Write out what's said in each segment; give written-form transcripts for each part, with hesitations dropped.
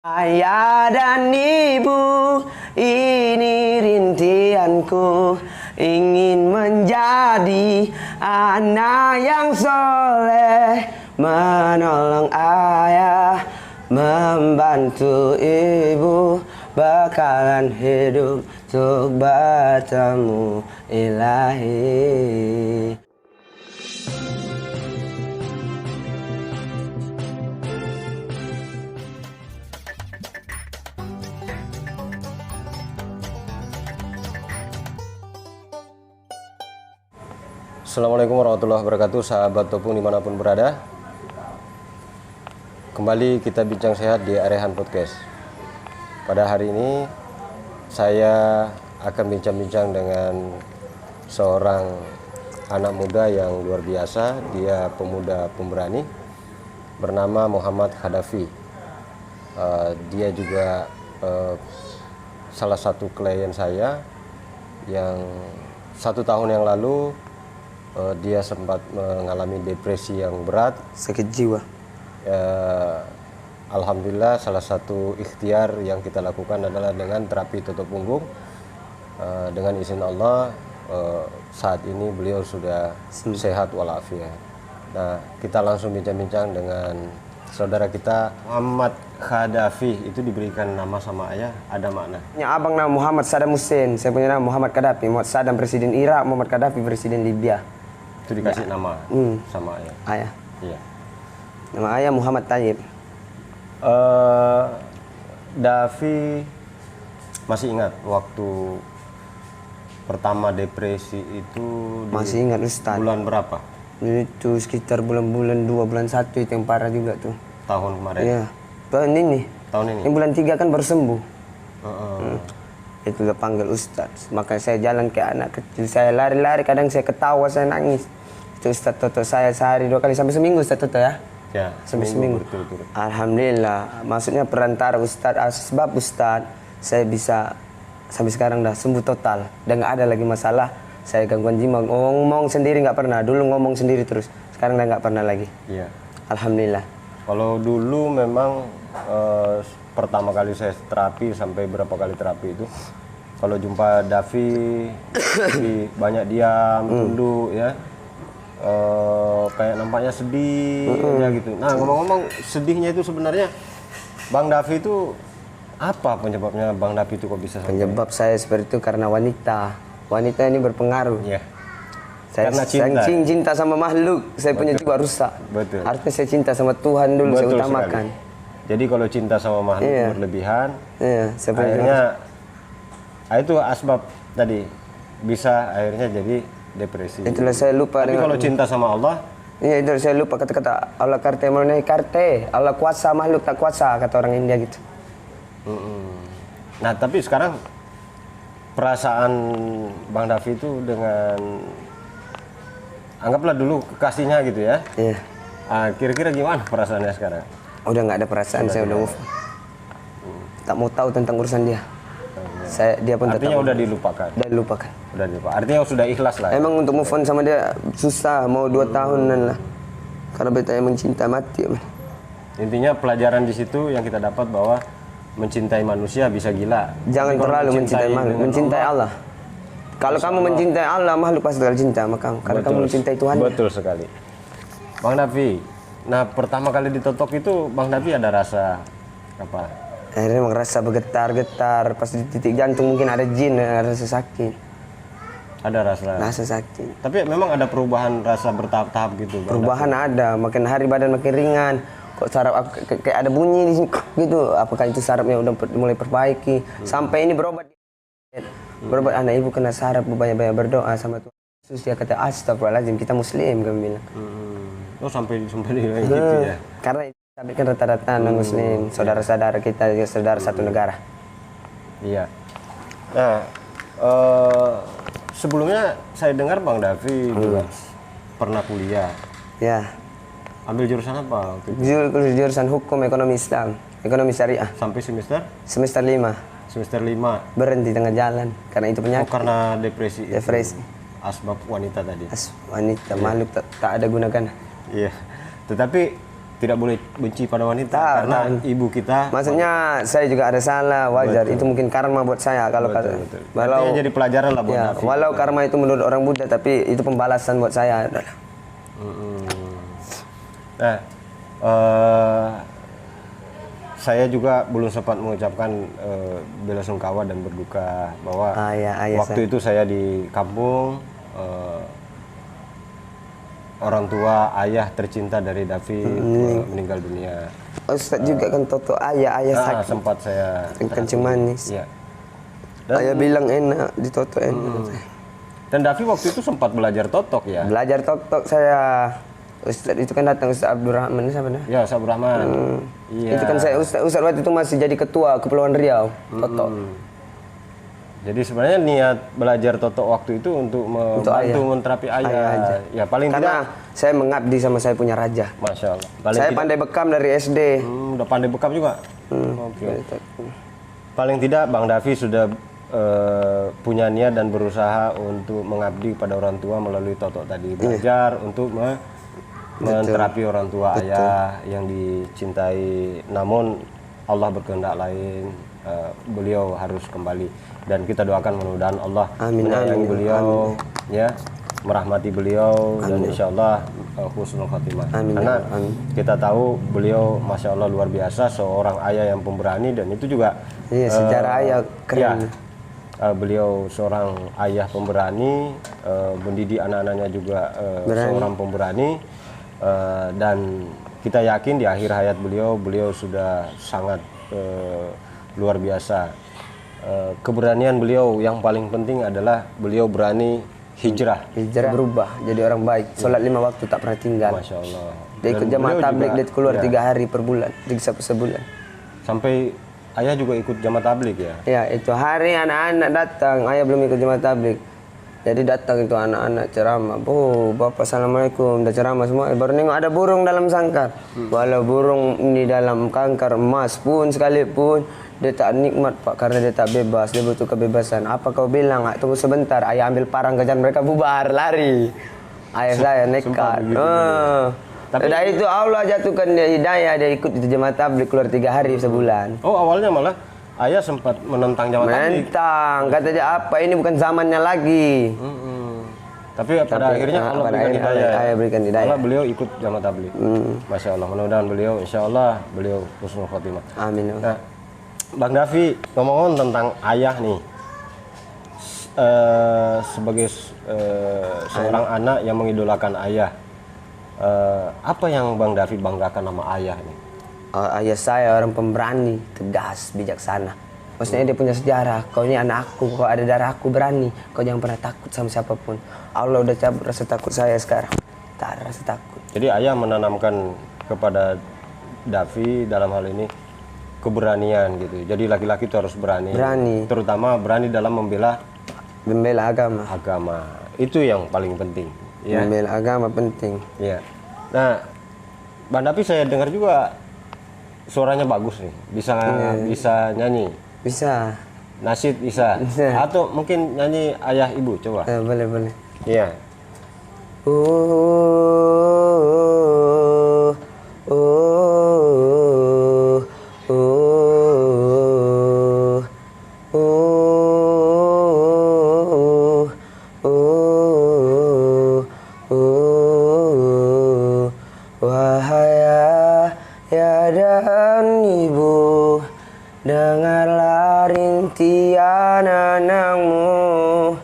Ayah dan ibu, ini rintianku, ingin menjadi anak yang soleh, menolong ayah, membantu ibu, bakalan hidup untuk bertemu ilahi. Assalamualaikum warahmatullahi wabarakatuh, sahabat Topung dimanapun berada. Kembali kita bincang sehat di Arehan Podcast. Pada hari ini saya akan bincang-bincang dengan seorang anak muda yang luar biasa. Dia pemuda pemberani bernama Muhammad Khadafi. Dia juga salah satu klien saya yang 1 tahun yang lalu dia sempat mengalami depresi yang berat, Sakit jiwa. Alhamdulillah salah satu ikhtiar yang kita lakukan adalah dengan terapi tutup punggung. Dengan izin Allah saat ini beliau sudah sehat walafiat. Nah, kita langsung bincang-bincang dengan saudara kita Muhammad Khadafi. Itu diberikan nama sama ayah, ada makna. Ya, abang nama Muhammad Saddam Hussein, saya punya nama Muhammad Gaddafi. Muhammad Saddam Presiden Irak, Muhammad Gaddafi Presiden Libya. Itu dikasih nama sama ayah. Ayah. Iya. Nama ayah Muhammad Tayyib. Davi masih ingat waktu pertama depresi itu Masih ingat Ustaz. bulan berapa? Itu sekitar bulan-bulan 2, bulan 1 itu yang parah juga tuh. Tahun kemarin? Iya. Tahun ini. Tahun ini? Yang bulan 3 kan baru sembuh. Itu udah panggil Ustaz. Makanya saya jalan ke anak kecil. Saya lari-lari, kadang saya ketawa, saya nangis. Itu Ustaz Toto saya sehari 2 kali sampai seminggu Ustaz Toto ya. Ya, Sampai seminggu. berturut-turut. Alhamdulillah. Maksudnya perantara Ustaz, sebab Ustaz saya bisa sampai sekarang dah sembuh total. Dan nggak ada lagi masalah. Saya gangguan jiwa, ngomong sendiri nggak pernah. Dulu ngomong sendiri terus. Sekarang dah nggak pernah lagi. Iya. Alhamdulillah. Kalau dulu memang pertama kali saya terapi sampai berapa kali terapi itu, kalau jumpa Davi banyak diam, tunduk ya, kayak nampaknya sedih ya gitu. Nah, ngomong-ngomong sedihnya itu sebenarnya Bang Davi itu apa penyebabnya? Bang Davi itu kok bisa sampai? Penyebab saya seperti itu karena wanita. Wanita ini berpengaruh. Iya. Saya Karena cinta. cinta sama makhluk, saya punya jiwa rusak. Betul. Harusnya saya cinta sama Tuhan dulu, saya Betul utamakan. sekali. Jadi kalau cinta sama makhluk Iya. berlebihan, Iya, saya punya akhirnya itu asbab tadi bisa akhirnya jadi depresi. itulah saya lupa. Tapi kalau cinta sama Allah, Iya, itu saya lupa kata-kata Allah karte mengenai karte. Allah kuasa, makhluk tak kuasa, kata orang India gitu. nah tapi sekarang perasaan Bang Davi itu dengan anggaplah dulu kekasihnya gitu ya. Iya. Kira-kira gimana perasaannya sekarang? Udah nggak ada perasaan, saya udah move on. Tak mau tahu tentang urusan dia. Dia pun tetap Artinya udah dilupakan. udah lupakan. Udah dilupakan. Artinya sudah ikhlas lah. Emang untuk move on sama dia susah, mau 2 tahunan lah. Karena beta emang cinta mati. Intinya pelajaran di situ yang kita dapat bahwa mencintai manusia bisa gila. Jangan Tapi kalau terlalu mencintai makhluk, dengan mencintai Allah. Kalau kamu mencintai Allah, makhluk pasti akan cinta sama kamu. Karena kamu mencintai Tuhan. Betul sekali. Bang Davi, nah pertama kali ditotok itu Bang Davi ada rasa apa? Akhirnya emang rasa bergetar-getar. Pas di titik jantung mungkin ada jin, ada rasa sakit. Ada rasa. Rasa sakit. Tapi memang ada perubahan rasa bertahap-tahap gitu. Bang Perubahan ada, makin hari badan makin ringan. Kok saraf kayak ada bunyi di sini gitu. Apakah itu sarafnya udah mulai perbaiki? Sampai ini berobat. Berobat anak ibu kena saraf, banyak-banyak berdoa sama Tuhan. Terus dia kata astagfirullahaladzim, kita muslim, kami bilang. Oh sampai gitu ya. Karena tapi kan rata-rata non muslim, saudara-saudara kita, saudara satu negara. Iya. Nah, sebelumnya saya dengar Bang Davi juga pernah kuliah. Ya. Ambil jurusan apa waktu itu? Jurusan hukum ekonomi Islam, ekonomi syariah. Sampai semester? Semester 5. Semester 5. Berhenti tengah jalan karena itu Oh, penyakit. karena depresi. Depresi. Asbab wanita tadi. Wanita makhluk tak ada gunakan. Iya. Tetapi tidak boleh benci pada wanita Tak, karena ibu kita. Maksudnya saya juga ada salah, wajar. Itu mungkin karma buat saya kalau Betul, betul. walau Artinya jadi pelajaran lah buat ya, Davi. walau karma itu menurut orang Buddha, tapi itu pembalasan buat saya. Nah, saya juga belum sempat mengucapkan bela sungkawa dan berduka bahwa waktu itu saya di kampung, orang tua ayah tercinta dari Davi meninggal dunia. Ustaz juga kan Toto ayah sakit. Sempat saya kencing manis. Iya. Ayah bilang enak, di Toto enak. Dan Davi waktu itu sempat belajar totok ya? Belajar totok saya. Ustaz itu kan datang Ustaz Abdurrahman, siapa namanya? Ya, Ustaz Abdurrahman. Iya. Itu kan saya Ustaz waktu itu masih jadi ketua Kepulauan Riau, totok. Jadi sebenarnya niat belajar totok waktu itu untuk membantu menterapi ayah. Ya paling karena tidak. Saya mengabdi sama saya punya raja. Masya Allah. Saya pandai bekam dari SD. Udah pandai bekam juga. Oke. Paling tidak Bang Davi sudah punya niat dan berusaha untuk mengabdi pada orang tua melalui totok tadi. Belajar untuk menterapi orang tua ayah yang dicintai. Namun Allah berkehendak lain. Beliau harus kembali dan kita doakan mudah-mudahan Allah menyayangi beliau, ya, merahmati beliau dan insya Allah husnul khotimah. Karena kita tahu beliau masya Allah luar biasa, seorang ayah yang pemberani dan itu juga secara ayah keren. Beliau seorang ayah pemberani, mendidik anak-anaknya juga seorang pemberani dan kita yakin di akhir hayat beliau sudah sangat luar biasa. Keberanian beliau yang paling penting adalah beliau berani hijrah berubah jadi orang baik, sholat 5 waktu tak pernah tinggal. Masya Allah. Dia ikut jamaah tablik, dia keluar 3 hari per bulan, 3 sebulan. Sampai ayah juga ikut jamaah tablik ya? Ya, itu hari anak-anak datang, ayah belum ikut jamaah tablik. Jadi datang itu anak-anak ceramah, Bapak Assalamualaikum, udah ceramah semua, baru nengok ada burung dalam sangkar. Walau burung ini dalam kangkar emas pun sekalipun, dia tak nikmat Pak, karena dia tak bebas, dia butuh kebebasan. Apa kau bilang? Tunggu sebentar, ayah ambil parang kejar mereka bubar, lari. Ayah saya nekat. Tapi itu Allah jatuhkan dia hidayah, dia ikut itu jemaah tabligh keluar 3 hari sebulan. Oh, awalnya malah ayah sempat menentang jamaah tabligh. Menentang, kata dia apa ini bukan zamannya lagi. Tapi pada akhirnya Allah berikan hidayah. Ayah berikan hidayah. Allah beliau ikut jamaah tabligh. Masya Allah, mudah-mudahan beliau, insya Allah beliau husnul khotimah. Amin. Nah, Bang Davi, ngomong-ngomong tentang ayah nih, sebagai seorang anak yang mengidolakan ayah, apa yang Bang Davi banggakan sama ayah nih? Ayah saya orang pemberani, tegas, bijaksana. Maksudnya dia punya sejarah, kau ini anak aku, kau ada darah aku, berani. Kau jangan pernah takut sama siapapun. Allah udah cabut rasa takut saya sekarang. Tak ada rasa takut. Jadi ayah menanamkan kepada Davi dalam hal ini keberanian gitu. Jadi laki-laki itu harus berani. Terutama berani dalam membela agama. Itu yang paling penting. Ya? Membela agama penting. Ya. Nah, Bang Davi saya dengar juga suaranya bagus nih. Bisa nyanyi. Bisa. Nasyid bisa. Atau mungkin nyanyi ayah ibu coba. Boleh. Iya. Wahai ayah dan ibu, dengarlah rintian anakmu,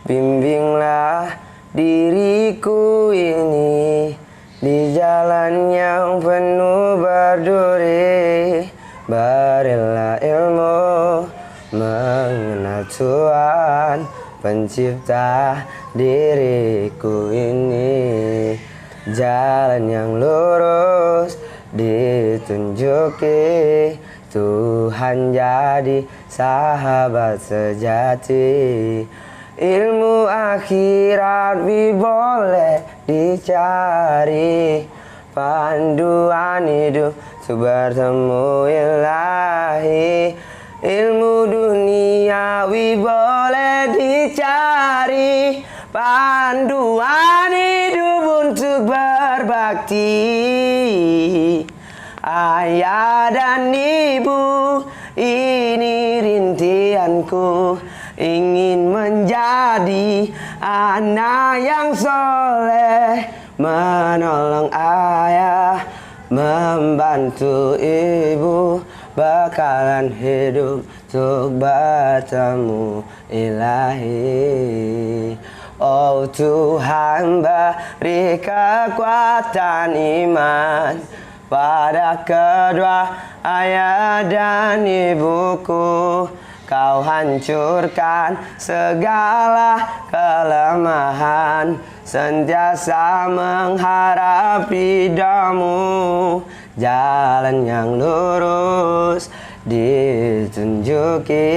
bimbinglah diriku ini di jalan yang penuh berduri. Berilah ilmu mengenal Tuhan pencipta diriku ini, jalan yang lurus ditunjuki Tuhan, jadi sahabat sejati. Ilmu akhirat boleh dicari, panduan hidup untuk bertemu ilahi. Ilmu duniawi boleh dicari, panduan hidup untuk berbakti. ayah dan ibu, ini rintianku, ingin menjadi anak yang soleh, menolong ayah, membantu ibu, bakalan hidup untuk bertemu ilahi. Oh Tuhan, beri kekuatan iman pada kedua ayah dan ibuku. Kau hancurkan segala kelemahan, sentiasa mengharap ridhamu. Jalan yang lurus ditunjuki,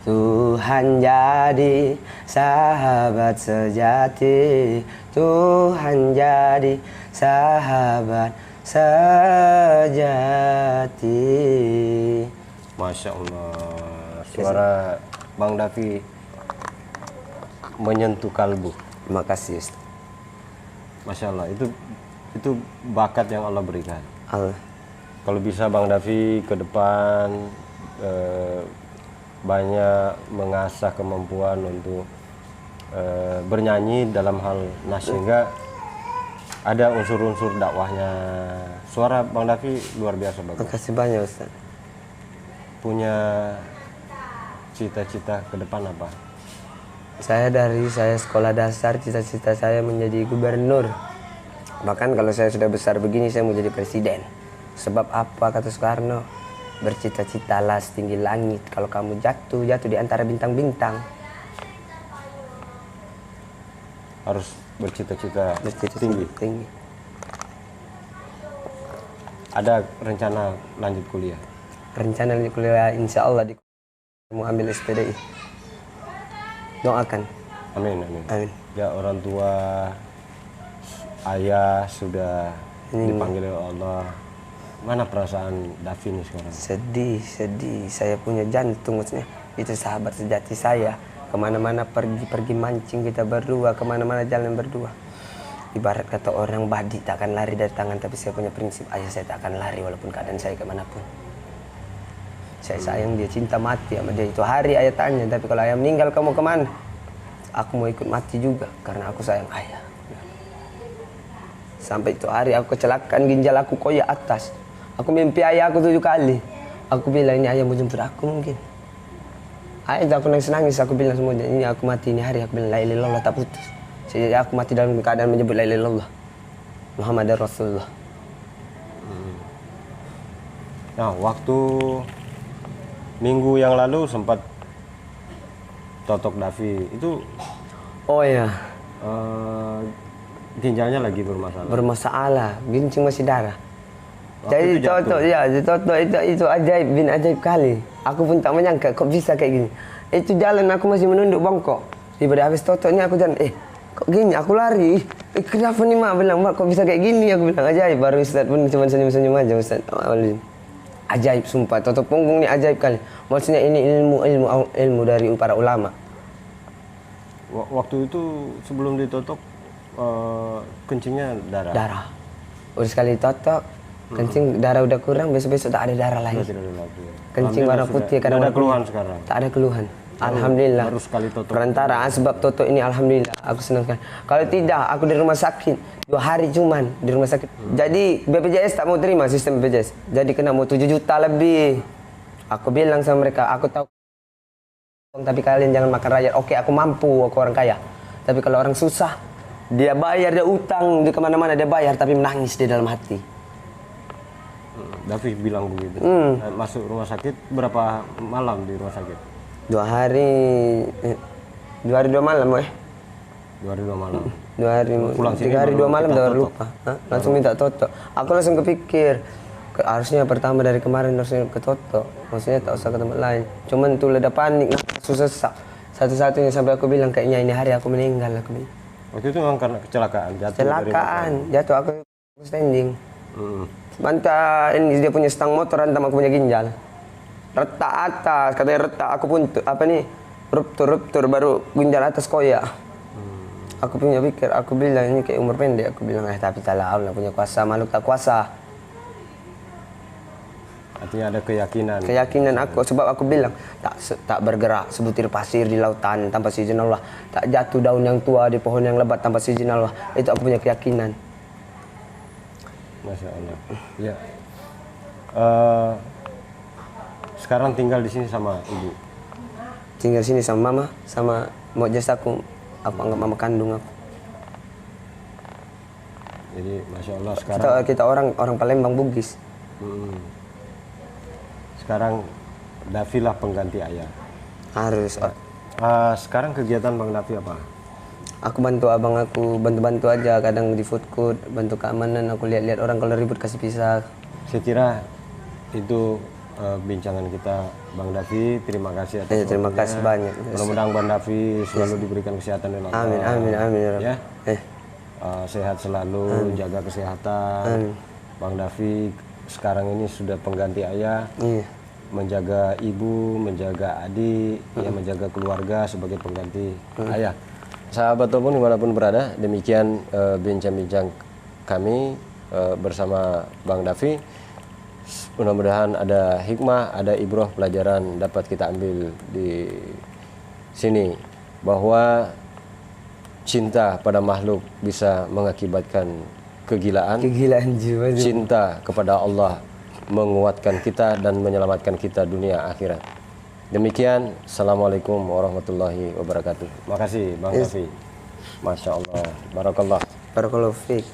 Tuhan jadi sahabat sejati. Tuhan jadi sahabat sejati. Masya Allah, suara Bang Davi menyentuh kalbu. Terima kasih Ustaz. Masya Allah, itu bakat yang Allah berikan. Allah. Kalau bisa Bang Davi ke depan banyak mengasah kemampuan untuk bernyanyi dalam hal nas, sehingga ada unsur-unsur dakwahnya. Suara Bang Davi luar biasa bagus. Terima kasih banyak Ustaz. Punya cita-cita ke depan apa? Saya sekolah dasar, cita-cita saya menjadi gubernur. Bahkan kalau saya sudah besar begini, saya mau jadi presiden. Sebab apa kata Soekarno? Bercita-citalah setinggi langit. Kalau kamu jatuh di antara bintang-bintang. Harus bercita-cita tinggi. Ada rencana lanjut kuliah? Rencana lanjut kuliah insya Allah mau ambil SPDI. Doakan. Amin, amin. Amin. Ya, orang tua, ayah sudah dipanggil oleh Allah. Mana perasaan Davi ini sekarang? Sedih. Saya punya jantung maksudnya. Itu sahabat sejati saya. Kemana-mana pergi mancing kita berdua, kemana-mana jalan berdua. Ibarat kata orang, badi tak akan lari dari tangan, tapi saya punya prinsip, ayah saya tak akan lari walaupun keadaan saya kemanapun. Saya sayang dia, cinta mati sama dia. Itu hari ayah tanya, tapi kalau ayah meninggal kamu kemana? Aku mau ikut mati juga karena aku sayang ayah. Sampai itu hari aku kecelakaan ginjal aku koyak atas. Aku mimpi ayah aku 7 kali. Aku bilang ini ayah mau jemput aku mungkin. Ayah itu aku nangis, aku bilang semuanya, ini aku mati ini hari. Aku bilang la ilaha illallah tak putus. Jadi aku mati dalam keadaan menyebut la ilaha illallah Muhammad Rasulullah. Nah, waktu minggu yang lalu sempat totok Davi itu. Oh ya, ginjalnya lagi bermasalah. Bermasalah, gincing masih darah. Waktu Jadi totok itu ajaib bin ajaib kali. Aku pun tak menyangka kok bisa kayak gini. Itu jalan aku masih menunduk bongkok. Daripada habis totoknya aku jalan, kok gini aku lari. Kenapa nih mak bilang, mak kok bisa kayak gini? Aku bilang ajaib. Baru Ustaz pun cuma senyum-senyum aja Ustaz. Ajaib sumpah, totok punggung ini ajaib kali. Maksudnya ini ilmu dari para ulama. Waktu itu sebelum ditotok kencingnya darah. Darah. Udah sekali totok, kencing darah udah kurang, besok-besok tak ada darah lagi. Tidak ada lagi. Kencing warna putih, kadang ada warna keluhan kuning. sekarang. Tak ada keluhan. Alhamdulillah. Baru sekali totok. Perantara sebab totok ini alhamdulillah aku senang sekali. Kalau tidak aku di rumah sakit 2 hari cuman di rumah sakit. Jadi BPJS tak mau terima sistem BPJS. Jadi kena mau 7 juta lebih. Aku bilang sama mereka, aku tahu tapi kalian jangan makan rakyat. Oke, aku mampu, aku orang kaya. Tapi kalau orang susah, dia bayar, dia utang, dia kemana-mana dia bayar, tapi menangis di dalam hati. Davi bilang begitu. Masuk rumah sakit berapa malam di rumah sakit? 2 hari 2 hari 2 malam, 2 hari 2 malam. 2 hari, Pulang 3 hari 2 malam udah lupa. Langsung minta totok. Aku langsung kepikir, harusnya pertama dari kemarin harusnya ke totok. Maksudnya tak usah ke tempat lain. Cuman tuh leda panik, susah sesak. Satu-satunya sampai aku bilang kayaknya ini hari aku meninggal. Aku bilang. Waktu itu memang karena kecelakaan, jatuh. Kecelakaan, jatuh aku standing. Mantap, ini dia punya stang motor, hantam aku punya ginjal. Retak atas, katanya retak, aku pun ruptur baru ginjal atas koyak. Aku punya pikir, aku bilang ini kayak umur pendek. Aku bilang tapi salah Allah punya kuasa, makhluk tak kuasa. Artinya ada keyakinan. Keyakinan aku, sebab aku bilang tak bergerak sebutir pasir di lautan tanpa seizin Allah, tak jatuh daun yang tua di pohon yang lebat tanpa seizin Allah. Itu aku punya keyakinan. Masya Allah. Ya. Sekarang tinggal di sini sama ibu. Tinggal sini sama mama, sama mau aku anggap mama kandung aku. Jadi Masya Allah sekarang Kita orang Palembang Bugis. Sekarang Davi lah pengganti ayah. Harus. Sekarang kegiatan Bang Davi apa? Aku bantu abang aku, bantu-bantu aja, kadang di food court, bantu keamanan, aku lihat-lihat orang kalau ribut kasih pisah. Saya kira itu bincangan kita Bang Davi. Terima kasih atas Terima waktunya. kasih banyak. Mudah-mudahan Bang Davi selalu diberikan kesehatan oleh Allah. Amin, amin, amin. Ya. Rabb. Ya. Sehat selalu, jaga kesehatan. Bang Davi sekarang ini sudah pengganti ayah. Iya. Menjaga ibu, menjaga adik, ya, menjaga keluarga sebagai pengganti ayah. Sahabat Topon dimanapun berada, demikian bincang-bincang kami bersama Bang Davi. Mudah-mudahan ada hikmah, ada ibroh pelajaran dapat kita ambil di sini, bahwa cinta pada makhluk bisa mengakibatkan kegilaan. Kegilaan jiwa. Cinta kepada Allah menguatkan kita dan menyelamatkan kita dunia akhirat. Demikian, Assalamualaikum warahmatullahi wabarakatuh. Makasih Bang Davi. Masya Allah, barakallah. Barakallahu fiik.